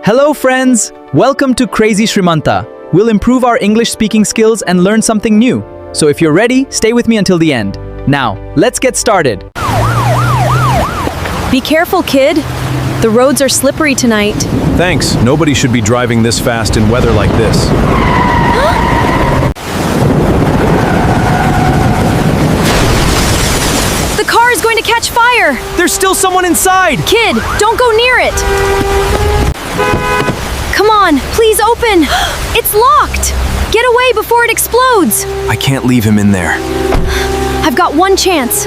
Hello friends! Welcome to Crazy Srimanta. We'll improve our English speaking skills and learn something new. So if you're ready, stay with me until the end. Now, let's get started. Be careful, kid. The roads are slippery tonight. Thanks. Nobody should be driving this fast in weather like this. The car is going to catch fire! There's still someone inside! Kid, don't go near it! Come on, please open! It's locked! Get away before it explodes! I can't leave him in there. I've got one chance.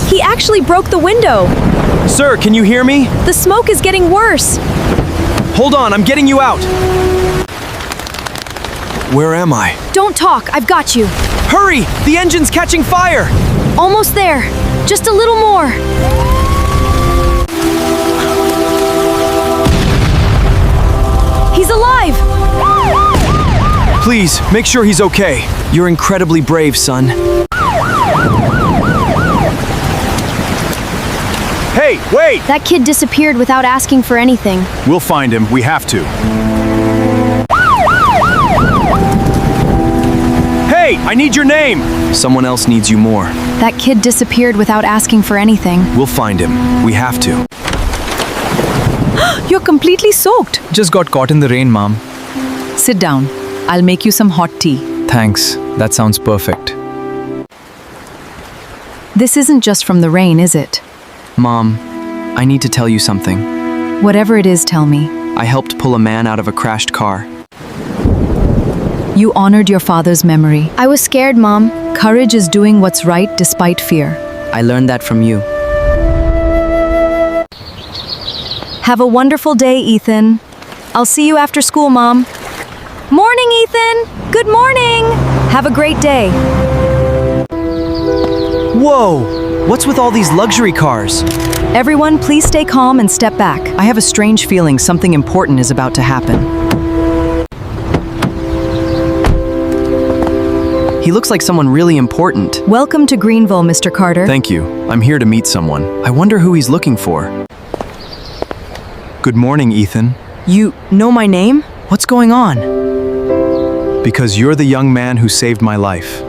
He actually broke the window. Sir, can you hear me? The smoke is getting worse. Hold on, I'm getting you out. Where am I? Don't talk, I've got you. Hurry! The engine's catching fire! Almost there. Just a little more. He's alive! Please, make sure he's okay. You're incredibly brave, son. Hey, wait! That kid disappeared without asking for anything. We'll find him. We have to. Hey, I need your name! Someone else needs you more. That kid disappeared without asking for anything. We'll find him. We have to. You're completely soaked. Just got caught in the rain, Mom. Sit down. I'll make you some hot tea. Thanks. That sounds perfect. This isn't just from the rain, is it? Mom, I need to tell you something. Whatever it is, tell me. I helped pull a man out of a crashed car. You honored your father's memory. I was scared, Mom. Courage is doing what's right despite fear. I learned that from you. Have a wonderful day, Ethan. I'll see you after school, Mom. Morning, Ethan! Good morning! Have a great day. Whoa! What's with all these luxury cars? Everyone, please stay calm and step back. I have a strange feeling something important is about to happen. He looks like someone really important. Welcome to Greenville, Mr. Carter. Thank you. I'm here to meet someone. I wonder who he's looking for. Good morning, Ethan. You know my name? What's going on? Because you're the young man who saved my life.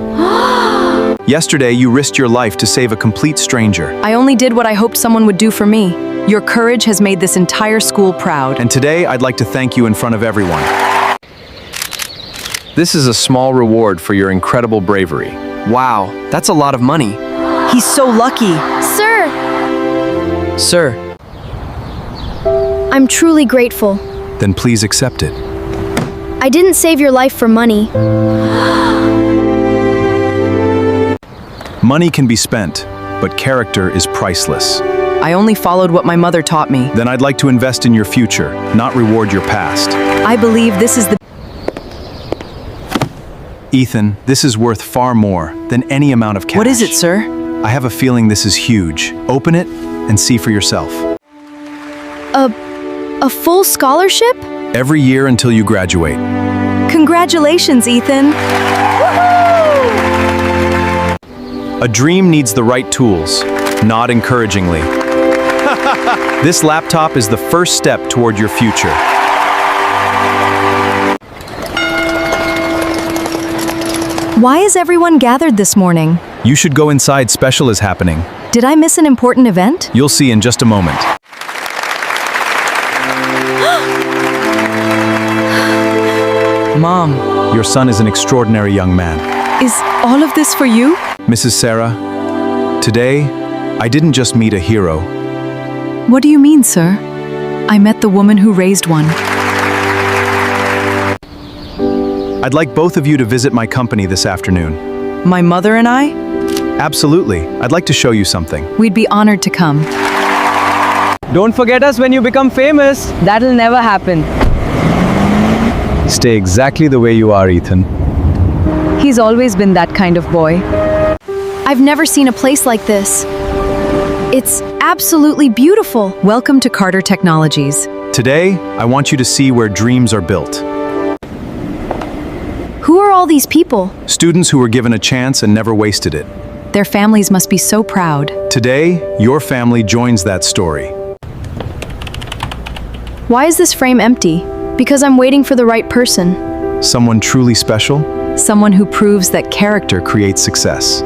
Yesterday, you risked your life to save a complete stranger. I only did what I hoped someone would do for me. Your courage has made this entire school proud. And today, I'd like to thank you in front of everyone. This is a small reward for your incredible bravery. Wow, that's a lot of money. He's so lucky. Sir, Sir, I'm truly grateful. Then please accept it. I didn't save your life for money. Money can be spent, but character is priceless. I only followed what my mother taught me. Then I'd like to invest in your future, not reward your past. I believe this is the... Ethan, this is worth far more than any amount of cash. what is it, sir? I have a feeling this is huge. Open it and see for yourself. A full scholarship? Every year until you graduate. Congratulations, Ethan. A dream needs the right tools, nod encouragingly. This laptop is the first step toward your future. Why is everyone gathered this morning? You should go inside. Special is happening. Did I miss an important event? You'll see in just a moment. Mom, Your son is an extraordinary young man. Is all of this for you? Mrs. Sarah, today, I didn't just meet a hero. What do you mean, sir? I met the woman who raised one. I'd like both of you to visit my company this afternoon. My mother and I? Absolutely. I'd like to show you something. We'd be honored to come. Don't forget us when you become famous. That'll never happen. Stay exactly the way you are, Ethan. He's always been that kind of boy. I've never seen a place like this. It's absolutely beautiful. Welcome to Carter Technologies. Today, I want you to see where dreams are built. Who are all these people? Students who were given a chance and never wasted it. Their families must be so proud. Today, your family joins that story. Why is this frame empty? Because I'm waiting for the right person. Someone truly special? Someone who proves that character. Creates success.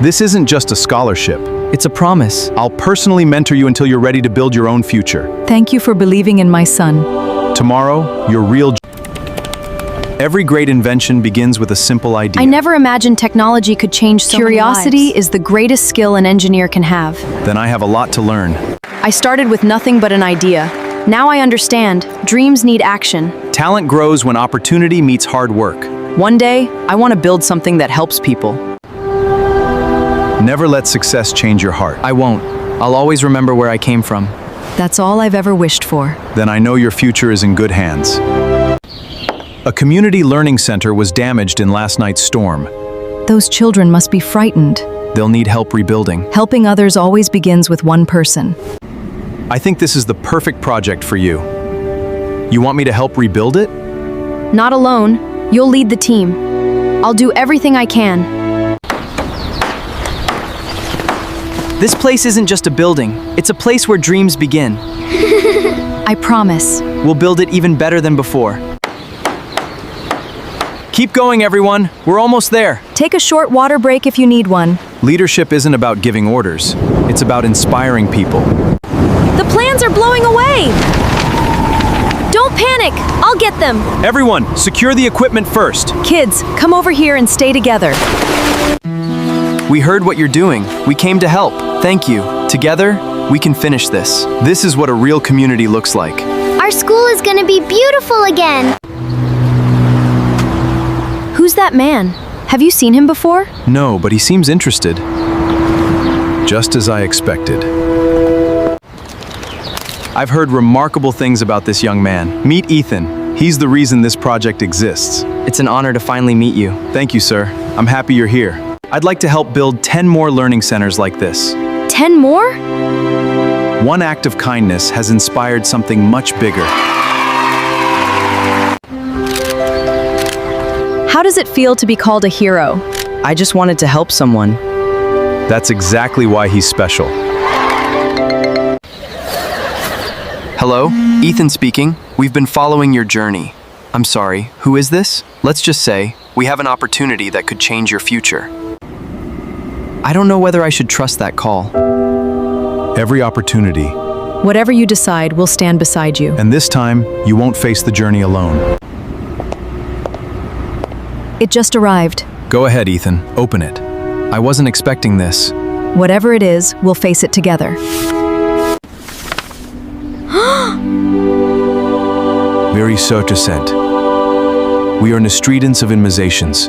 This isn't just a scholarship. It's a promise. I'll personally mentor you until you're ready to build your own future. Thank you for believing in my son. Tomorrow, your real... Every great invention begins with a simple idea. I never imagined technology could change so many Curiosity lives. is the greatest skill an engineer can have. Then I have a lot to learn. I started with nothing but an idea. Now I understand. Dreams need action. Talent grows when opportunity meets hard work. One day, I want to build something that helps people. Never let success change your heart. I won't. I'll always remember where I came from. That's all I've ever wished for. Then I know your future is in good hands. A community learning center was damaged in last night's storm. Those children must be frightened. They'll need help rebuilding. Helping others always begins with one person. I think this is the perfect project for you. You want me to help rebuild it? Not alone. You'll lead the team. I'll do everything I can. This place isn't just a building. It's a place where dreams begin. I promise. We'll build it even better than before. Keep going, everyone. We're almost there. Take a short water break if you need one. Leadership isn't about giving orders. It's about inspiring people. The plans are blowing away! Don't panic! I'll get them! Everyone, secure the equipment first. Kids, come over here and stay together. We heard what you're doing. We came to help. Thank you. Together, we can finish this. This is what a real community looks like. Our school is gonna be beautiful again. Who's that man? Have you seen him before? No, but he seems interested. Just as I expected. I've heard remarkable things about this young man. Meet Ethan. He's the reason this project exists. It's an honor to finally meet you. Thank you, sir. I'm happy you're here. I'd like to help build 10 more learning centers like this. 10 more? One act of kindness has inspired something much bigger. How does it feel to be called a hero? I just wanted to help someone. That's exactly why he's special. Hello, Ethan speaking. We've been following your journey. I'm sorry, who is this? Let's just say, we have an opportunity that could change your future. I don't know whether I should trust that call. Every opportunity. Whatever you decide, we'll stand beside you. And this time, you won't face the journey alone. It just arrived. Go ahead, Ethan. Open it. I wasn't expecting this. Whatever it is, we'll face it together. Very certain. We are Nostridans of Immunizations.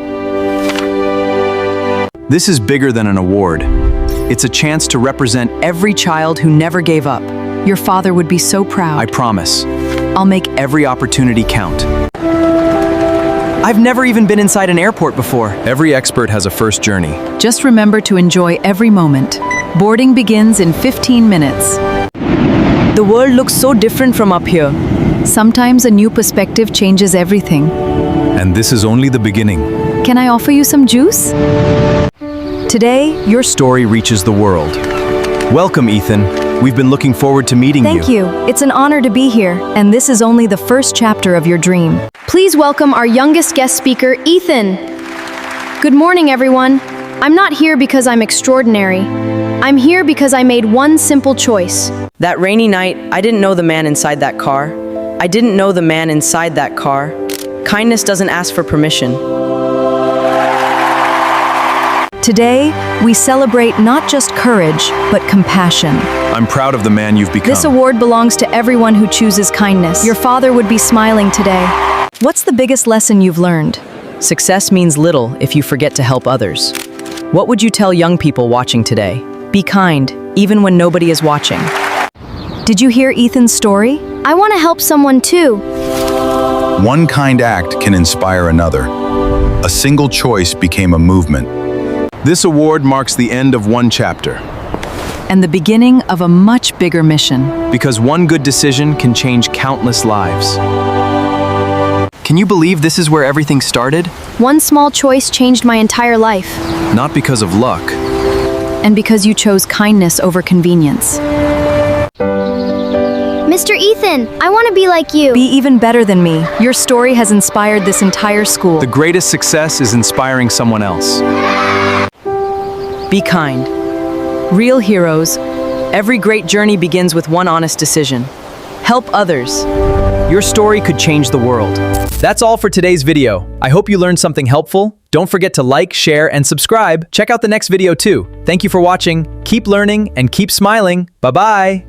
This is bigger than an award. It's a chance to represent Every child who never gave up. Your father would be so proud. I promise. I'll make every opportunity count. I've never even been inside an airport before. Every expert has a first journey. Just remember to enjoy every moment. Boarding begins in 15 minutes. The world looks so different from up here. Sometimes a new perspective changes everything. And this is only the beginning. Can I offer you some juice? Today, Your story reaches the world. Welcome, Ethan. We've been looking forward to meeting you. Thank you. It's an honor to be here, and this is only the first chapter of your dream. Please welcome our youngest guest speaker, Ethan. Good morning, everyone. I'm not here because I'm extraordinary. I'm here because I made one simple choice. That rainy night, I didn't know the man inside that car. I didn't know the man inside that car. Kindness doesn't ask for permission. Today, we celebrate not just courage, but compassion. I'm proud of the man you've become. This award belongs to everyone who chooses kindness. Your father would be smiling today. What's the biggest lesson you've learned? Success means little if you forget to help others. What would you tell young people watching today? Be kind, even when nobody is watching. Did you hear Ethan's story? I want to help someone too. One kind act can inspire another. A single choice became a movement. This award marks the end of one chapter. And the beginning of a much bigger mission. Because one good decision can change countless lives. Can you believe this is where everything started? One small choice changed my entire life. Not because of luck. And because you chose kindness over convenience. Mr. Ethan, I want to be like you. Be even better than me. Your story has inspired this entire school. The greatest success is inspiring someone else. Be kind. Real heroes. Every great journey begins with one honest decision. Help others. Your story could change the world. That's all for today's video. I hope you learned something helpful. Don't forget to like, share, and subscribe. Check out the next video too. Thank you for watching. Keep learning and keep smiling. Bye-bye.